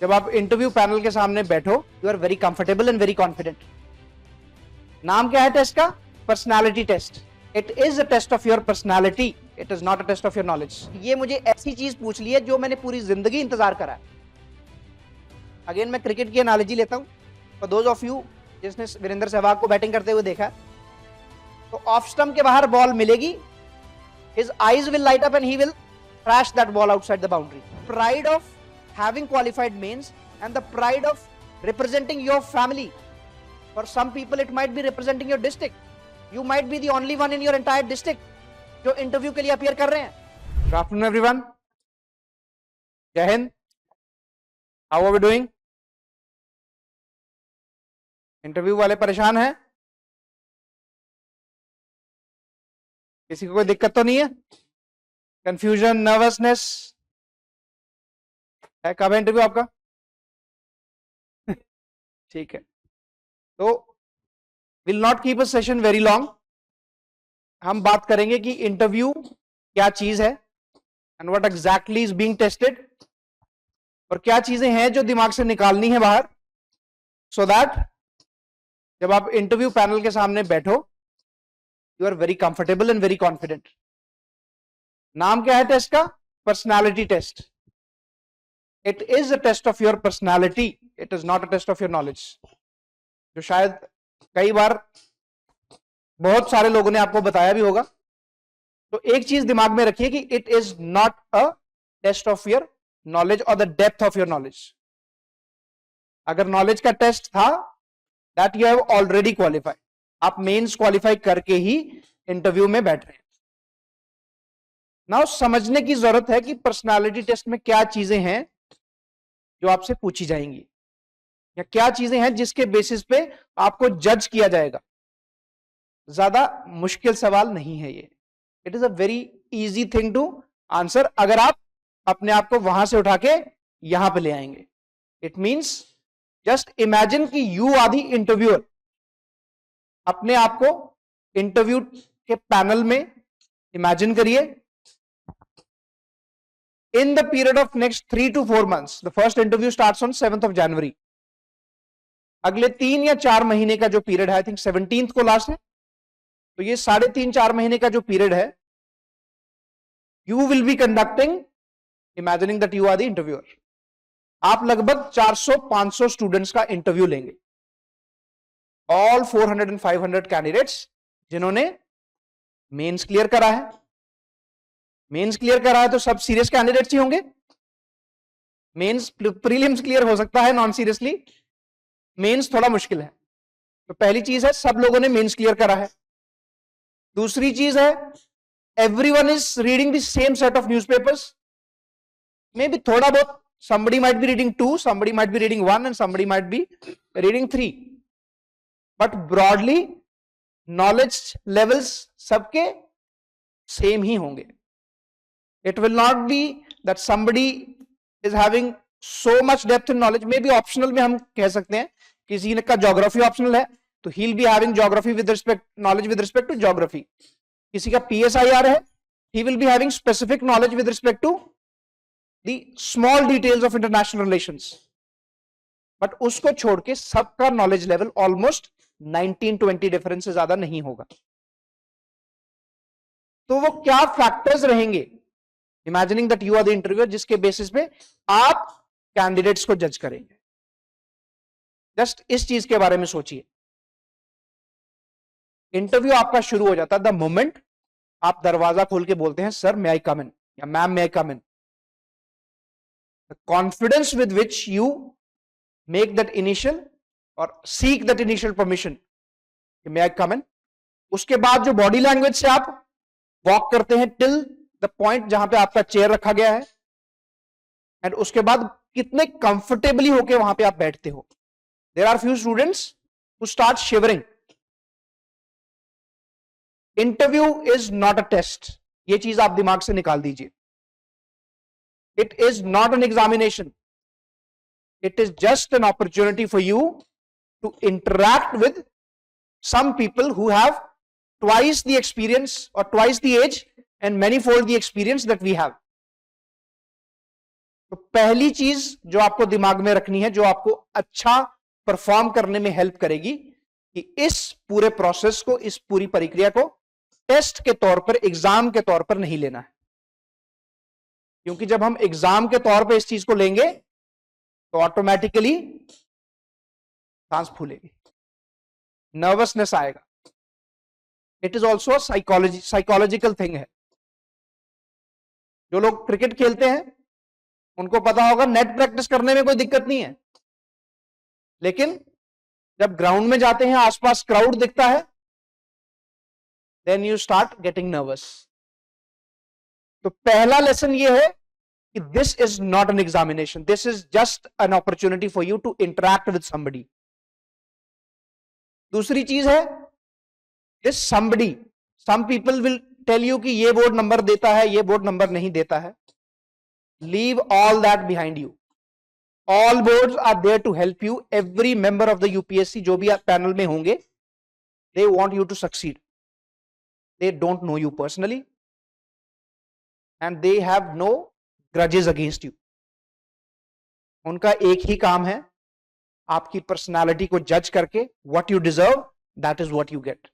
जब आप interview panel के सामने बैठो you are very comfortable and very confident. नाम क्या है टेस्ट का? Personality test. It is a test of your personality, it is not a test of your knowledge. ये मुझे ऐसी चीज पूछ ली है जो मैंने पूरी जिंदगी इंतजार करा है। अगेन मैं क्रिकेट की एनालॉजी लेता हूं फॉर दोज ऑफ यू जिसने वीरेंद्र सहवाग को बैटिंग करते हुए देखा, तो ऑफ स्टंप के बाहर बॉल मिलेगी, his eyes will light up and he will thrash that ball outside the boundary. Pride of having qualified means and the pride of representing your family. For some people it might be representing your district. You might be the only one in your entire district जो interview के लिए appear कर रहे हैं। Good afternoon everyone. जय Hind. How are we doing? Interview वाले परेशान हैं? किसी को कोई दिक्कत तो नहीं है? कंफ्यूजन, नर्वसनेस है? कब है इंटरव्यू आपका? ठीक है, तो will not keep a session very long. हम बात करेंगे कि इंटरव्यू क्या चीज है and what exactly is being tested, और क्या चीजें हैं जो दिमाग से निकालनी है बाहर, सो दैट जब आप इंटरव्यू पैनल के सामने बैठो you are very comfortable and very confident. नाम क्या है टेस्ट का? Personality test. It is a test of your personality, it is not a test of your knowledge. जो शायद कई बार बहुत सारे लोगों ने आपको बताया भी होगा। तो एक चीज दिमाग में रखिए कि it is not a test of your knowledge और the depth of your knowledge. अगर नॉलेज का टेस्ट था that you have already qualified, आप मेंस क्वालिफाई करके ही इंटरव्यू में बैठ रहे हैं। नाउ समझने की जरूरत है कि पर्सनालिटी टेस्ट में क्या चीजें हैं जो आपसे पूछी जाएंगी, या क्या चीजें हैं जिसके बेसिस पे आपको जज किया जाएगा। ज्यादा मुश्किल सवाल नहीं है ये, it is a very easy thing to answer अगर आप अपने आप को वहां से उठा के यहां पे ले आएंगे। इट मींस जस्ट इमेजिन कि यू आर द इंटरव्यूअर। अपने आप को इंटरव्यू के पैनल में इमेजिन करिए। In the period of next 3 to 4 months, the first interview starts on 7th of January। अगले 3 या 4 महीने का जो पीरियड है, आई थिंक 17th को लास्ट है, तो ये 3.5-4 महीने का जो पीरियड है, you will be conducting, imagining that you are the interviewer. आप लगभग 400-500 स्टूडेंट्स का इंटरव्यू लेंगे, ऑल 400 and 500 कैंडिडेट्स जिन्होंने मेंस क्लियर करा है। मेंस क्लियर करा है तो सब सीरियस कैंडिडेट्स ही होंगे। मेंस प्रीलिम्स क्लियर हो सकता है नॉन सीरियसली, मेंस थोड़ा मुश्किल है। तो पहली चीज है सब लोगों ने मेंस क्लियर करा है। दूसरी चीज है everyone is reading the same set of newspapers. May be थोड़ा बहुत somebody might be reading 2, somebody might be reading 1 and somebody might be reading 3, but broadly knowledge levels सबके सेम ही होंगे। It will not be that somebody is having so much depth in knowledge, maybe optional में हम कह सकते हैं किसी ने का ज्योग्राफी ऑप्शनल है तो he'll be having geography with respect knowledge with respect to geography। किसी का PSIR है, he will be having specific knowledge with respect to the small details of international relations, but उसको छोड़ के सबका नॉलेज लेवल ऑलमोस्ट 19-20 डिफरेंस से ज्यादा नहीं होगा। तो वो क्या फैक्टर्स रहेंगे, imagining that you are the interviewer, जिसके बेसिस पे आप कैंडिडेट्स को जज करेंगे। जस्ट इस चीज के बारे में सोचिए। इंटरव्यू आपका शुरू हो जाता है द मोमेंट आप दरवाजा खोल के बोलते हैं सर मे आई कम इन या ma'am may I come in. The confidence with which you make that initial or seek that initial permission, may I come in, उसके बाद जो बॉडी लैंग्वेज से आप वॉक करते हैं टिल द पॉइंट जहां पे आपका चेयर रखा गया है, एंड उसके बाद कितने कंफर्टेबली होके वहां पे आप बैठते हो। There are few students who start shivering. Interview is not a test, ये चीज आप दिमाग से निकाल दीजिए। It is not an examination. It is just an opportunity for you to interact with some people who have twice the experience or twice the age and manifold the experience that we have. तो पहली चीज जो आपको दिमाग में रखनी है, जो आपको अच्छा परफॉर्म करने में हेल्प करेगी, कि इस पूरे प्रोसेस को, इस पूरी प्रक्रिया को टेस्ट के तौर पर, एग्जाम के तौर पर नहीं लेना है। क्योंकि जब हम एग्जाम के तौर पर इस चीज को लेंगे तो ऑटोमेटिकली सांस फूलेगी, नर्वसनेस आएगा। It is also psychological thing है। जो लोग क्रिकेट खेलते हैं उनको पता होगा नेट प्रैक्टिस करने में कोई दिक्कत नहीं है, लेकिन जब ग्राउंड में जाते हैं, आसपास क्राउड दिखता है, then you start getting nervous. तो पहला लेसन ये है कि this is not an examination, this is just an opportunity for you to interact with somebody. दूसरी चीज है, this somebody, some people will tell you कि ये बोर्ड नंबर देता है, ये बोर्ड नंबर नहीं देता है। Leave all that behind you. All boards are there to help you. Every member of the UPSC, जो भी आप पैनल में होंगे, they want you to succeed. They don't know you personally and they have no grudges against you. उनका एक ही काम है, आपकी पर्सनालिटी को जज करके what you deserve, that is what you get.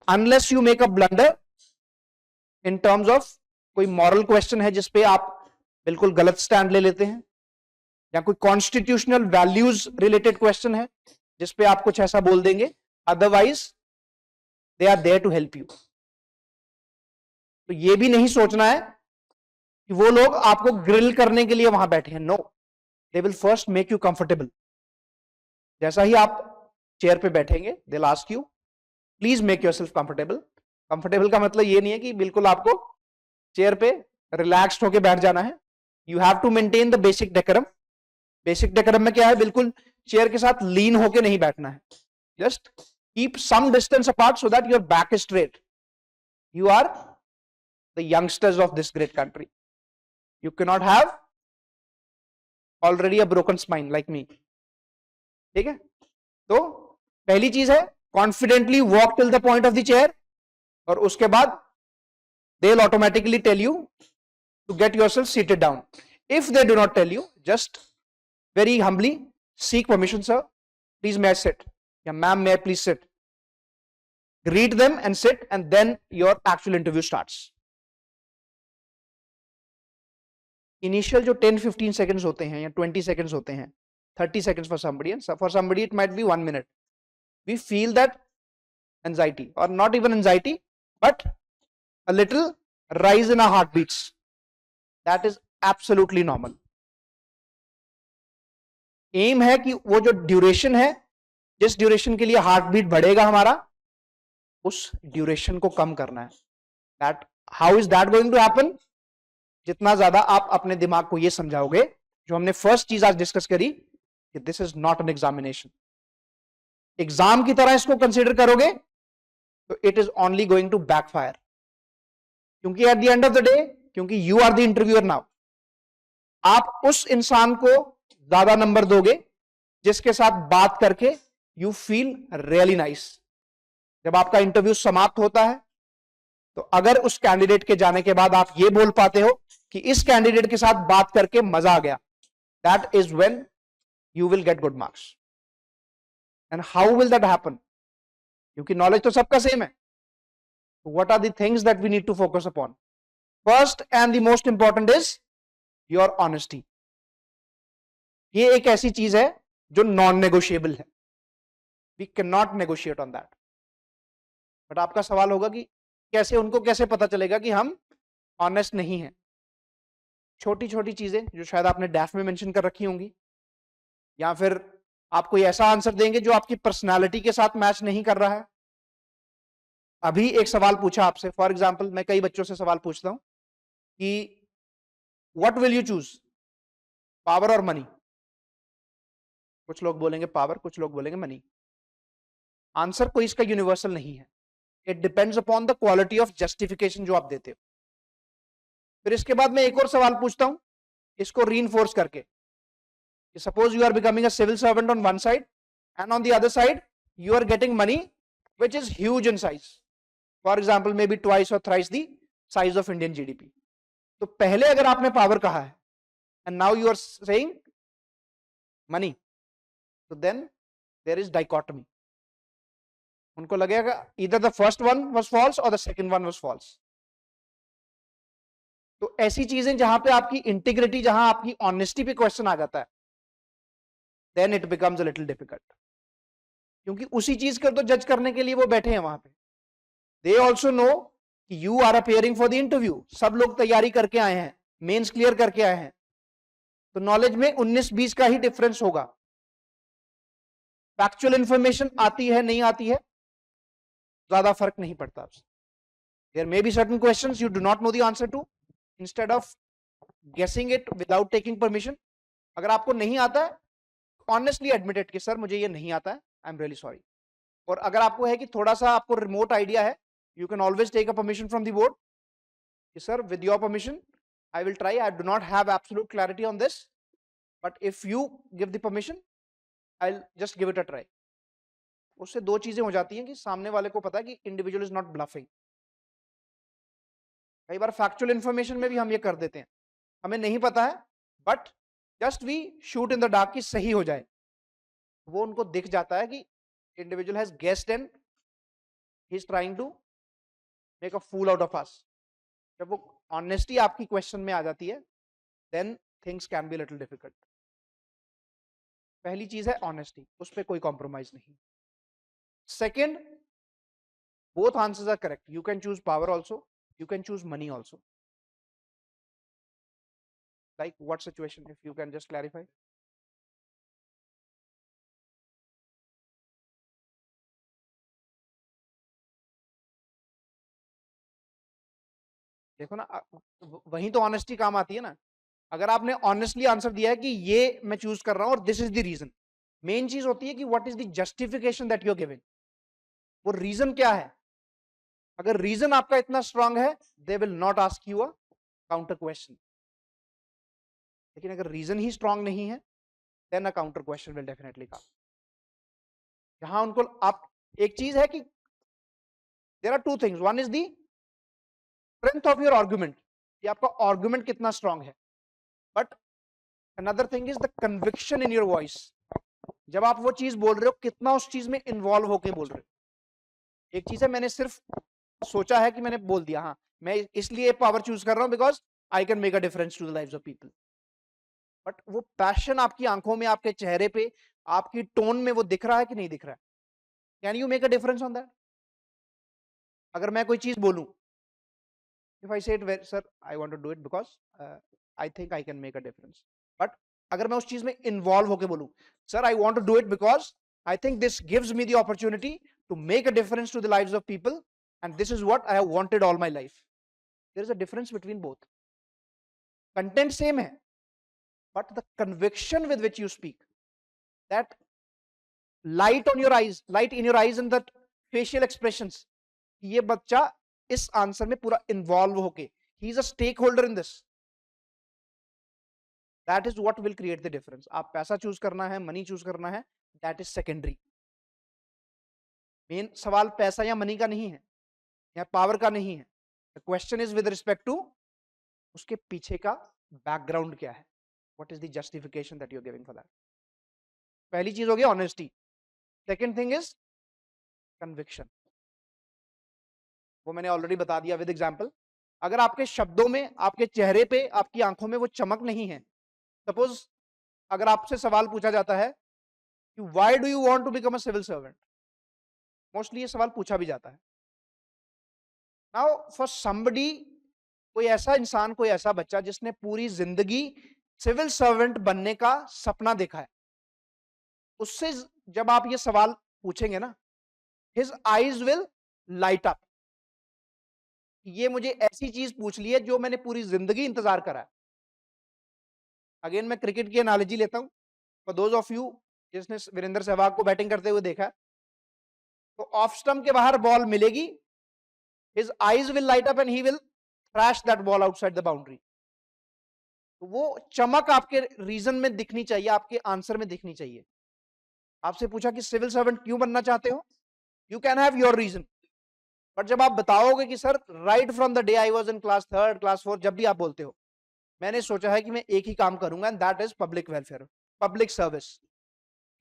Unless you make a blunder in terms of कोई moral question है जिसपे आप बिल्कुल गलत स्टैंड ले लेते हैं, या कोई कॉन्स्टिट्यूशनल वैल्यूज रिलेटेड क्वेश्चन है जिसपे आप कुछ ऐसा बोल देंगे, otherwise they are there to help you. तो ये भी नहीं सोचना है कि वो लोग आपको ग्रिल करने के लिए वहां बैठे हैं। No, they will first make you comfortable. जैसा ही आप चेयर पे बैठेंगे, they will ask you please make yourself comfortable. Comfortable का मतलब ये नहीं है कि बिल्कुल आपको चेयर पे रिलैक्स्ड होके बैठ जाना है। You have to maintain the basic decorum. Basic decorum में क्या है, बिल्कुल चेयर के साथ लीन होके नहीं बैठना है। Just keep some distance apart so that your back is straight. You are the youngsters of this great country. You can not have already a broken spine like me. ठीक है, तो पहली चीज है confidently walk till the point of the chair, और उसके बाद they will automatically tell you to get yourself seated down. If they do not tell you, just very humbly seek permission, sir, please may I sit, या ma'am may I please sit. Greet them and sit, and then your actual interview starts. Initial जो 10-15 seconds होते हैं या 20 seconds होते हैं, 30 seconds for somebody, and for somebody it might be 1 minute. We feel that anxiety, or not even anxiety, but a little rise in our heartbeats. That is absolutely normal. Aim है कि वो जो duration है, जिस duration के लिए heart beat बढ़ेगा हमारा, उस ड्यूरेशन को कम करना है। That how is that going to happen? जितना ज्यादा आप अपने दिमाग को ये समझाओगे, जो हमने फर्स्ट चीज आज डिस्कस करी, कि this is not an examination, exam की तरह इसको कंसीडर करोगे तो it is only going to backfire. क्योंकि at the end of the day, क्योंकि you are the interviewer now, आप उस इंसान को ज्यादा नंबर दोगे जिसके साथ बात करके यू फील रियली नाइस। जब आपका इंटरव्यू समाप्त होता है, तो अगर उस कैंडिडेट के जाने के बाद आप ये बोल पाते हो कि इस कैंडिडेट के साथ बात करके मजा आ गया, that is when you will get good marks. And how will that happen? क्योंकि नॉलेज तो सबका सेम है। What are the things that we need to focus upon? First and the most important is your honesty. ये एक ऐसी चीज है जो नॉन नेगोशिएबल है। We can not negotiate on that. But आपका सवाल होगा कि कैसे, उनको कैसे पता चलेगा कि हम ऑनेस्ट नहीं हैं? छोटी छोटी चीजें जो शायद आपने डैफ में मेंशन कर रखी होंगी, या फिर आप कोई ऐसा आंसर देंगे जो आपकी पर्सनालिटी के साथ मैच नहीं कर रहा है। अभी एक सवाल पूछा आपसे, फॉर एग्जाम्पल मैं कई बच्चों से सवाल पूछता हूं कि what will you choose, power और मनी? कुछ लोग बोलेंगे पावर, कुछ लोग बोलेंगे मनी। आंसर कोई इसका यूनिवर्सल नहीं है। It depends upon the quality of justification जो आप देते हो। फिर इसके बाद मैं एक और सवाल पूछता हूं, इसको रीइंफोर्स करके, कि suppose you are becoming a civil servant on one side, and on the other side you are getting money which is huge in size, for example may be twice और thrice the size of Indian GDP. तो पहले अगर आपने power कहा है and now you are saying money. So then there is dichotomy. उनको लगेगा either the first one was false or the second one was false. तो ऐसी चीजें जहां पे आपकी इंटीग्रिटी, जहां आपकी ऑनेस्टी पे क्वेश्चन आ जाता है, then it becomes a little difficult. क्योंकि उसी चीज को तो जज करने के लिए वो बैठे हैं वहां पे. They also know कि you are appearing for the interview. सब लोग तैयारी करके आए हैं, मेंस क्लियर करके आए हैं, तो नॉलेज में 19-20 का ही डिफरेंस होगा. फैक्चुअल इंफॉर्मेशन आती है नहीं आती है, ज्यादा फर्क नहीं पड़ता आपसे. There may be certain questions you do not know the answer to. Instead of guessing it without taking permission, अगर आपको नहीं आता है, honestly admit it कि सर मुझे ये नहीं आता है, I am really sorry. और अगर आपको है कि थोड़ा सा आपको रिमोट आइडिया है, you can always take a permission from the board कि sir with your permission I will try. I do not have absolute clarity on this, but if you give the permission I'll just give it a try. उससे दो चीजें हो जाती हैं कि सामने वाले को पता है कि इंडिविजुअल इज नॉट ब्लफिंग. कई बार फैक्चुअल इंफॉर्मेशन में भी हम ये कर देते हैं, हमें नहीं पता है but just we shoot in the dark कि सही हो जाए. वो उनको दिख जाता है कि individual has guessed and he is trying to make a fool out of us. जब वो ऑनेस्टी आपकी क्वेश्चन में आ जाती है, then things can be little difficult. पहली चीज है ऑनेस्टी, उस पर कोई कॉम्प्रोमाइज नहीं. Second, both answers are correct. You can choose power also, you can choose money also. Like what situation, if you can just clarify? देखो ना, वही तो ऑनेस्टी काम आती है ना. अगर आपने ऑनेस्टली आंसर दिया है कि ये मैं चूज कर रहा हूं और this is the reason, main चीज होती है कि what is the justification that you are giving. वो रीजन क्या है? अगर रीजन आपका इतना स्ट्रांग है, they will not ask you a counter question. लेकिन अगर रीजन ही स्ट्रांग नहीं है, then a counter question will definitely come. यहां उनको आप एक चीज है कि there are two things. One is the strength of your argument, कि आपका आर्गुमेंट कितना स्ट्रांग है. But another thing is the conviction in your voice. जब आप वो चीज बोल रहे हो, कितना उस चीज में इन्वॉल्व होके बोल रहे हो. एक चीज है मैंने सिर्फ सोचा है कि मैंने बोल दिया, हाँ मैं इसलिए पावर चूज कर रहा हूं because I can make a difference to the lives of people. But वो पैशन आपकी आंखों में, आपके चेहरे पे, आपकी टोन में वो दिख रहा है कि नहीं दिख रहा है? Can you make a difference on that? अगर मैं कोई चीज बोलूं, if I say it sir I want to do it because I think I can make a difference, but अगर मैं उस चीज में इन्वॉल्व होकर बोलूं, sir I want to do it because I think this gives me the opportunity to make a difference to the lives of people and this is what I have wanted all my life. There is a difference between both. Content same hai, but the conviction with which you speak, that light on your eyes, light in your eyes and that facial expressions, ye bachcha is answer mein pura involve hoke, he is a stakeholder in this. That is what will create the difference. aap paisa choose karna hai, money choose karna hai, that is secondary. main sawal paisa ya money ka nahi hai, या power का नहीं है. The question is with respect to उसके पीछे का background क्या है, what is the justification that you are giving for that. पहली चीज हो गई honesty. Second thing is conviction. वो मैंने ऑलरेडी बता दिया विद एग्जांपल. अगर आपके शब्दों में, आपके चेहरे पे, आपकी आंखों में वो चमक नहीं है, सपोज अगर आपसे सवाल पूछा जाता है कि why do you want to become a civil servant, mostly ये सवाल पूछा भी जाता है. Now for somebody, कोई ऐसा इंसान, कोई ऐसा बच्चा जिसने पूरी जिंदगी सिविल सर्वेंट बनने का सपना देखा है, उससे जब आप ये सवाल पूछेंगे ना, his eyes will light up. ये मुझे ऐसी चीज पूछ ली है जो मैंने पूरी जिंदगी इंतजार करा है. अगेन मैं क्रिकेट की एनालॉजी लेता हूं. फॉर दोज ऑफ यू जिसने वीरेंद्र सहवाग को बैटिंग करते हुए देखा है, तो ऑफ स्टंप के बाहर बॉल मिलेगी, his eyes will light up and he will thrash that ball outside the boundary. तो वो चमक आपके रीजन में दिखनी चाहिए, आपके आंसर में दिखनी चाहिए. आपसे पूछा कि सिविल सर्वेंट क्यों बनना चाहते हो, you can have your reason, but जब आप बताओगे कि sir right from the day I was in class 3rd, class 4, जब भी आप बोलते हो मैंने सोचा है कि मैं एक ही काम करूंगा, and that is public welfare, public service.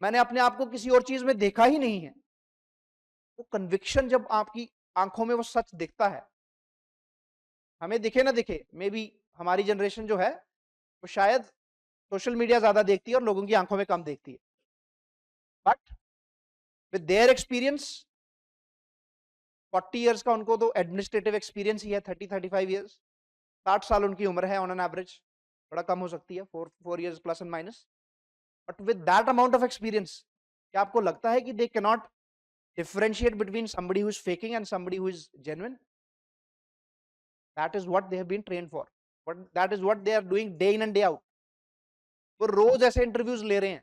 मैंने अपने आप को किसी और चीज में देखा ही नहीं है। वो कन्विक्शन जब आपकी आंखों में वो सच दिखता है, हमें दिखे ना दिखे, मे बी हमारी जनरेशन जो है वो शायद सोशल मीडिया ज्यादा देखती है और लोगों की आंखों में कम देखती है, but with their experience, 40 years का उनको तो एडमिनिस्ट्रेटिव एक्सपीरियंस ही है, 30-35 इयर्स, 60 साल उनकी उम्र है ऑन एन एवरेज, बड़ा कम हो सकती है, 4 years plus and minus, but with that amount of experience, क्या आपको लगता है कि they can not differentiate between somebody who is faking and somebody who is genuine? That is what they have been trained for, but that is what they are doing day in and day out. वो रोज ऐसे interviews ले रहे हैं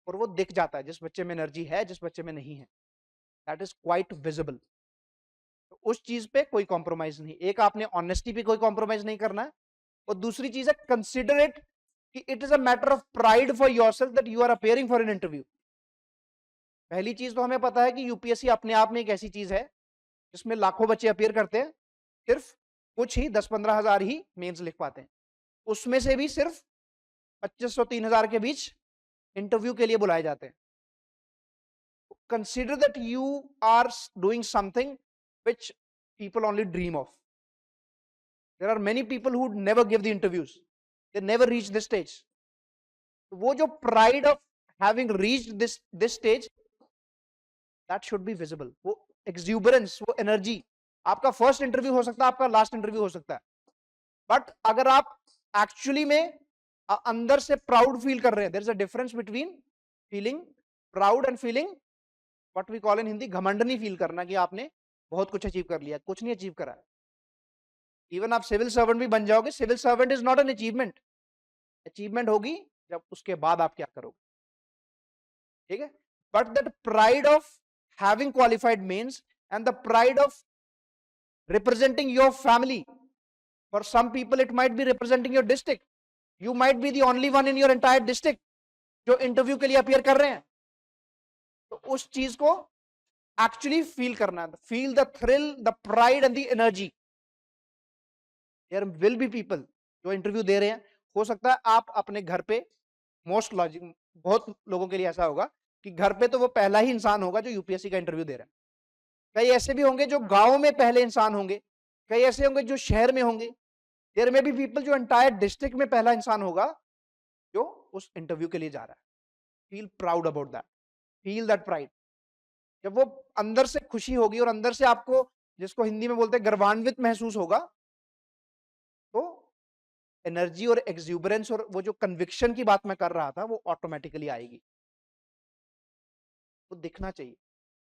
और वो दिख जाता है जिस बच्चे में एनर्जी है, जिस बच्चे में नहीं है, दैट इज क्वाइट विजिबल। तो उस चीज पे कोई कॉम्प्रोमाइज नहीं, एक आपने ऑनेस्टी पे कोई कॉम्प्रोमाइज नहीं करना है, और दूसरी चीज है कंसिडरेट कि it is a matter of pride for yourself that you are appearing for an interview. पहली चीज तो हमें पता है कि यूपीएससी अपने आप में एक ऐसी चीज है जिसमें लाखों बच्चे अपेयर करते हैं, सिर्फ कुछ ही 10-15 हजार ही मेंस लिख पाते हैं, उसमें से भी सिर्फ 2500-3000 के बीच इंटरव्यू के लिए बुलाए जाते हैं। Consider that you are doing something which people only dream of. There are many people who never give the interviews, they never reach this stage. वो जो pride of having reached this stage, that should be visible. वो exuberance, वो energy, आपका first interview हो सकता है, आपका last interview हो सकता है, बट अगर आप एक्चुअली में अंदर से प्राउड फील कर रहे हैं, there is a difference between feeling proud and feeling what we call in Hindi घमंडनी फील करना कि आपने बहुत कुछ अचीव कर लिया, कुछ नहीं अचीव करा। इवन आप सिविल सर्वेंट भी बन जाओगे, civil servant is not an achievement, achievement होगी जब उसके बाद आप क्या करोगे, ठीक है। But that pride of having qualified mains and the pride of representing your family, for some people it might be representing your district, you might be the only one in your entire district जो interview के लिए appear कर रहे हैं, तो उस चीज को एक्चुअली फील करना, feel the thrill, the pride and the energy. There will be people जो इंटरव्यू दे रहे हैं, हो सकता है आप अपने घर पे, मोस्ट लॉजिक बहुत लोगों के लिए ऐसा होगा कि घर पे तो वो पहला ही इंसान होगा जो यूपीएससी का इंटरव्यू दे रहा है, कई ऐसे भी होंगे जो गांव में पहले इंसान होंगे, कई ऐसे होंगे जो शहर में होंगे, देयर में भी पीपल जो एंटायर डिस्ट्रिक्ट में पहला इंसान होगा जो उस इंटरव्यू के लिए जा रहा है। Feel proud about that, feel that pride. जब वो अंदर से खुशी होगी और अंदर से आपको, जिसको हिंदी में बोलते हैं गर्वान्वित महसूस होगा, तो एनर्जी और एक्सुबरेंस और वो जो कन्विक्शन की बात मैं कर रहा था वो ऑटोमेटिकली आएगी, वो दिखना चाहिए।